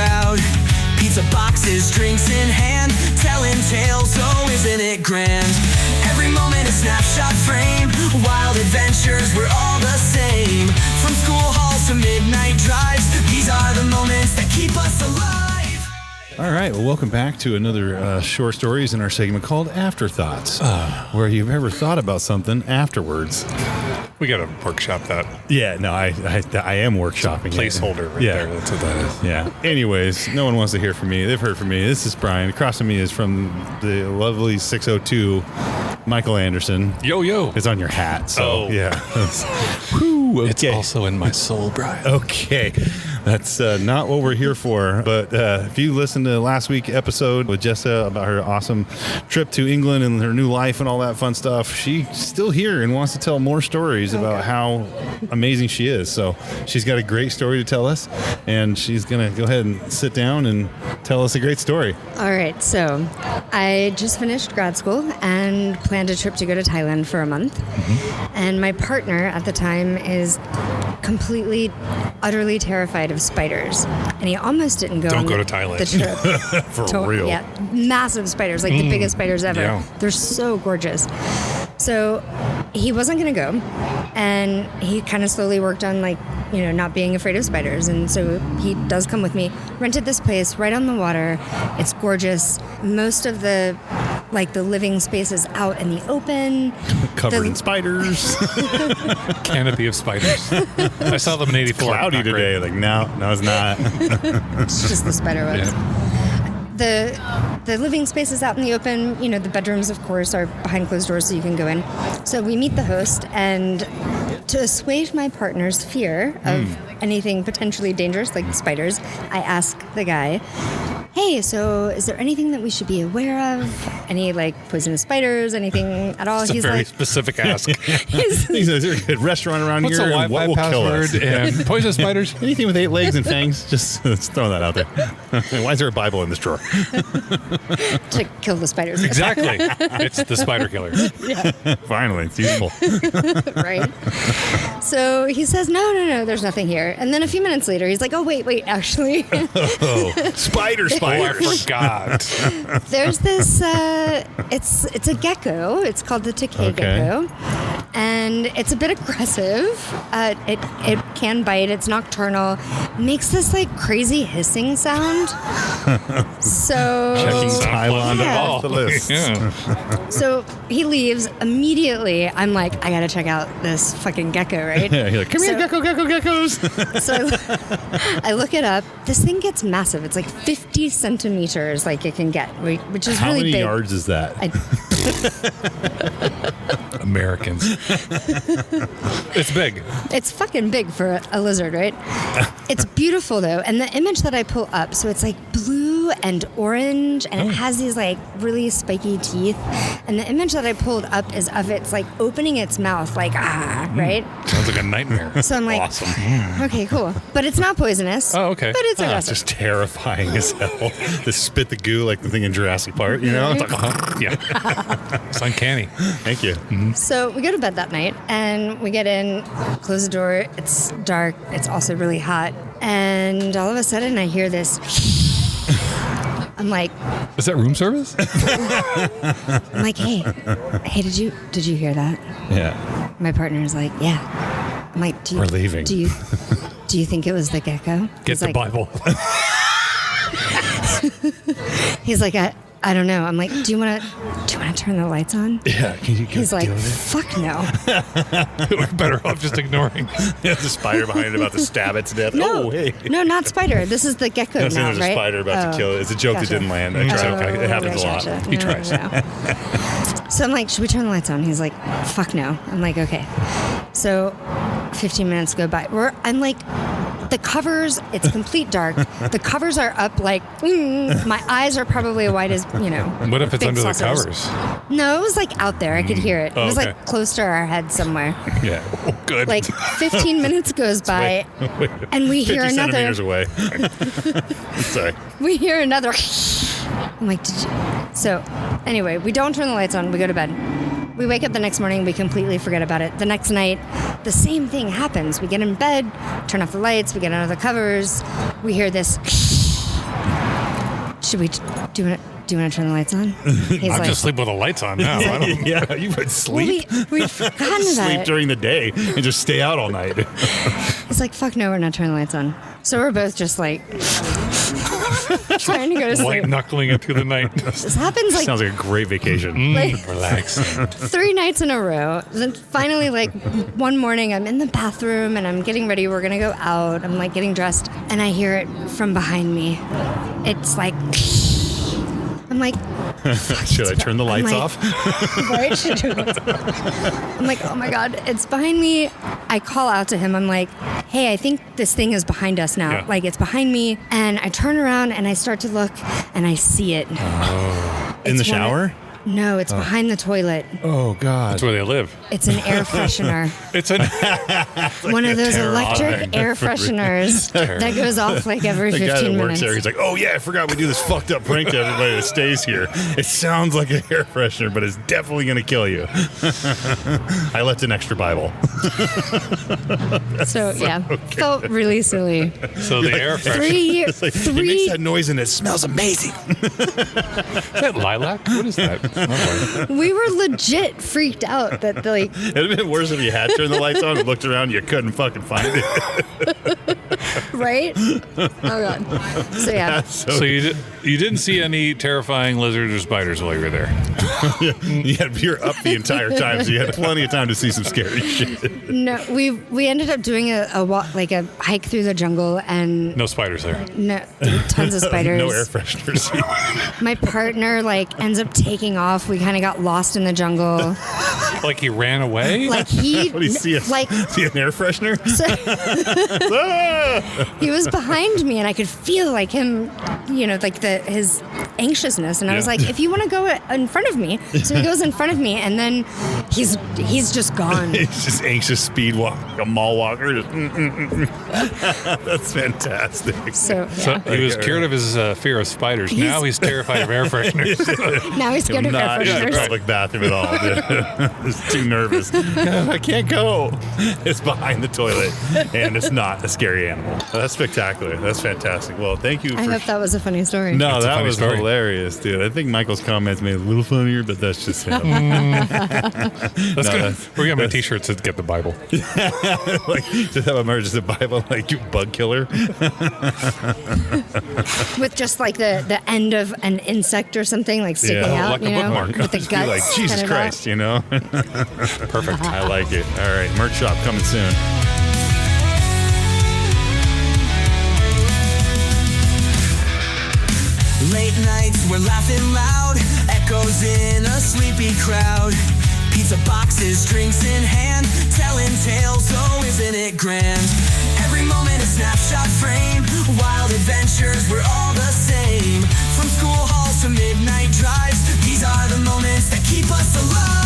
crowd. Pizza boxes, drinks in hand, telling tales, oh isn't it grand? Every moment a snapshot frame, wild adventures, we're all the same. From school halls to midnight drives, these are the moments that keep us alive. All right, well, welcome back to another short stories in our segment called Afterthoughts, where you've ever thought about something afterwards. We got to workshop that. Yeah, no, I am workshopping. Placeholder right there. That's what that is. Yeah. Anyways, no one wants to hear from me. They've heard from me. This is Brian. Across from me is from the lovely 602, Michael Anderson. Yo, yo. It's on your hat. So, yeah. Whew, okay. It's also in my soul, Brian. Okay. That's not what we're here for. But if you listened to last week's episode with Jessa about her awesome trip to England and her new life and all that fun stuff, she's still here and wants to tell more stories about how amazing she is. So she's got a great story to tell us, and she's going to go ahead and sit down and tell us a great story. All right. So I just finished grad school and planned a trip to go to Thailand for a month. Mm-hmm. And my partner at the time is completely, utterly terrified of spiders, and he almost didn't go. Don't go to Thailand. The trip. For real. Yeah, massive spiders, like the biggest spiders ever. Yeah. They're so gorgeous. So he wasn't going to go, and he kind of slowly worked on not being afraid of spiders. And so he does come with me. Rented this place right on the water. It's gorgeous. Most of the living space is out in the open. Covered in spiders. Canopy of spiders. I saw them in 84. Cloudy today. No, it's not. It's just the spider webs. Yeah. The living space is out in the open. The bedrooms, of course, are behind closed doors so you can go in. So we meet the host, and to assuage my partner's fear of anything potentially dangerous like spiders, I ask the guy, hey, so is there anything that we should be aware of? Any poisonous spiders, anything at all? It's a very specific ask. Is there a good restaurant around What's here? What's a Wi-Fi password and poisonous spiders? Anything with 8 legs and fangs? Just throw that out there. Why is there a Bible in this drawer? To kill the spiders. Exactly. It's the spider killer. Yeah. Finally, it's useful. Right. So he says, no, there's nothing here. And then a few minutes later, he's like, oh, wait, actually. Spider. Oh, I forgot. There's this, it's a gecko. It's called the Takei gecko. And it's a bit aggressive. It can bite. It's nocturnal. Makes this crazy hissing sound. So checking Thailand off the list. Yeah. So he leaves immediately. I'm like, I gotta check out this fucking gecko, right? Yeah, you're like, come here, geckos. So I look it up. This thing gets massive. It's 50 centimeters, it can get, which is How really many big. yards is that? Americans. It's big. It's fucking big for a lizard, right? It's beautiful though, and the image that I pull up, so it's blue and orange, and it has these really spiky teeth. And the image that I pulled up is of it's opening its mouth, right? Sounds like a nightmare. So I'm like, awesome. Okay, cool, but it's not poisonous. Oh, okay. But it's It's aggressive. just terrifying as hell. To spit the goo like the thing in Jurassic Park, It's like, Yeah. It's uncanny. Thank you. Mm-hmm. So we go to bed that night, and we get in, close the door. It's dark. It's also really hot, and all of a sudden I hear this. I'm like, is that room service? I'm like, hey, did you hear that? Yeah. My partner's like, yeah. I'm like, we're leaving. Do you think it was the gecko? Get the Bible. He's like, I don't know. I'm like, do you want to turn the lights on? Yeah. Can you He's like, fuck no. We're better off just ignoring. There's a spider behind it about to stab it to death. No, Oh, hey. No, not spider. This is the gecko now, There's right? a spider about to kill it. It's a joke gotcha. that didn't land. It happens a lot. Gotcha. He tries. No. So I'm like, should we turn the lights on? He's like, fuck no. I'm like, okay. So 15 minutes go by. I'm like, the covers, it's complete dark. The covers are up my eyes are probably wide as, What if it's big under saucers. the covers? No, it was out there. I could hear it. It was okay. close to our head somewhere. Yeah. Oh, good. 15 minutes goes by, and we hear 50 another. centimeters away. Sorry. We hear another. I'm like, did you? So, anyway, we don't turn the lights on. We go to bed. We wake up the next morning. We completely forget about it. The next night, the same thing happens. We get in bed, turn off the lights. We get under the covers. We hear this. should we do you want to turn the lights on? He's I'm just sleeping with the lights on now. I don't, Yeah, you would sleep. we'd forgotten Sleep that. during the day and just stay out all night. He's like, fuck no, we're not turning the lights on. So we're both just like trying to go to sleep. white knuckling it through the night. This happens like Sounds like a great vacation. Relax. 3 nights in a row. Then finally, like one morning, I'm in the bathroom and I'm getting ready. We're gonna go out. I'm like getting dressed, and I hear it from behind me. It's like, I'm like, Should I turn the lights like- off? right? Should do it. I'm like, oh my god, it's behind me. I call out to him. I'm like, hey, I think this thing is behind us now. Yeah. Like it's behind me, and I turn around and I start to look, and I see it. In the It's one of- shower? No, it's behind the toilet. Oh, God. That's where they live. It's an air freshener. It's an One of those terror electric alarm. air fresheners that goes off like every The guy 15 that works minutes. there, he's like, oh, yeah, I forgot we do this fucked up prank to everybody that stays here. It sounds like an air freshener, but it's definitely going to kill you. I left an extra Bible. So yeah, felt really silly. so the air freshener. 3 years, It's like, it makes three. that noise and it smells amazing. Is that lilac? What is that? Lovely. We were legit freaked out that like It'd have been worse if you had turned the lights on and looked around and you couldn't fucking find it. right. Oh god. So yeah, So you didn't see any terrifying lizards or spiders while you were there? You're up the entire time, so you had plenty of time to see some scary shit. no, we ended up doing a walk, like a hike through the jungle, and No spiders there. no, tons of spiders. No air fresheners. My partner like ends up taking off. We kind of got lost in the jungle. Like he ran away? Like he, What do you see? like See an air freshener? Ah! he was behind me, and I could feel like him, like his anxiousness. And I was Yeah. like, if you want to go in front of me, so he goes in front of me, and then he's just gone. It's just anxious speed walk, like a mall walker. Just, That's fantastic. So So yeah. he was cured of his fear of spiders. Now he's terrified of air fresheners. Now he's scared of air Not in the fresheners. public bathroom at all. It's too nervous. I can't go. It's behind the toilet, and it's not a scary animal. That's spectacular. That's fantastic. Well, thank you. I for hope that was a funny story. No, That's a that funny was story. hilarious, dude. I think Michael's comments made it a little funnier, but that's just him. We're gonna make t-shirts that get the Bible. Like, just have a merge as a Bible, like you bug killer. With just like the end of an insect or something like sticking Yeah. out, Like a bookmark. with the Be guts. like, Jesus kind of out. Christ, you know? Perfect. I like it. All right, merch shop coming soon. Late nights, we're laughing loud, echoes in a sleepy crowd. Pizza boxes, drinks in hand, telling tales, oh isn't it grand? Every moment a snapshot frame, wild adventures, we're all the same. From school halls to midnight drives, these are the moments that keep us alive.